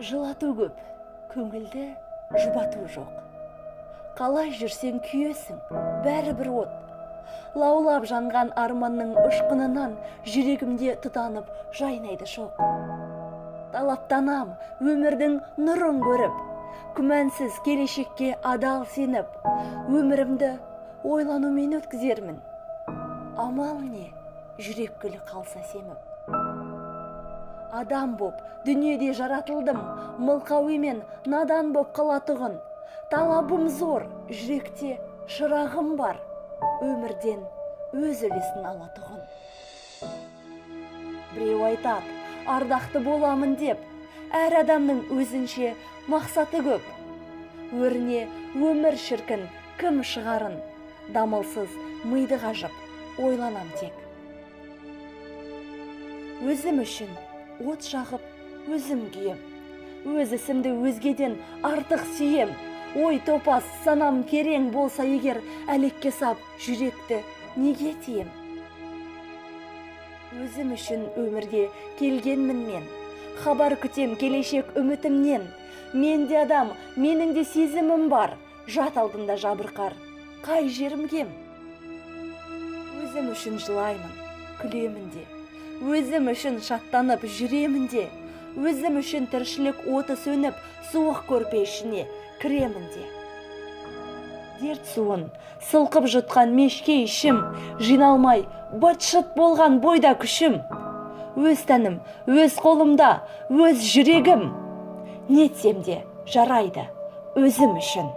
Жылату көп, көңілді жұбату жоқ. Қалай жүрсең күйесің, бәрібір от. Лаулап жанған арманның ұшқынынан жүрегімде тұтанып жайнайды шоқ. Талаптанам өмірдің нұрын көріп, күмәнсіз келешекке адал сеніп, өмірімді ойланумен өткізермін. Амал не, жүрек гүлі қалса семіп. Адам боп дүниеде жаратылдым, мылқауимен надан боп қалатұғын. Талабым зор, жүректе шырағым бар, өмірден өз үлесін алатұғын. Біреу айтат, ардақты боламын деп, әр адамның өзінше мақсаты көп. Өріне өмір шіркін кім шығарын, дамылсыз миды қажып, ойланам тек. Өзім үшін от жағып, өзім күйем. Өз ісімді өзгеден артық сүйем. Ой топас, санам керең болса егер, әлекке сап жүректі неге тием? Өзім үшін өмірге келгенмін мен. Хабар күтем келешек үмітімнен. Менде адам, менің де сезімім бар. Жат алдында жабырқар, қай жерім кем? Өзім үшін жылаймын, күлемін де. Өзім үшін шаттанып жүремін де. Өзім үшін тіршілік оты сөніп, суық көрпешіне кіремін де. Дерт суын сылқып жұтқан мешке ішім, жиналмай быт-шыт болған бойда күшім. Өз тәнім, өз қолымда, өз жүрегім. Нетсем де жарайды өзім үшін.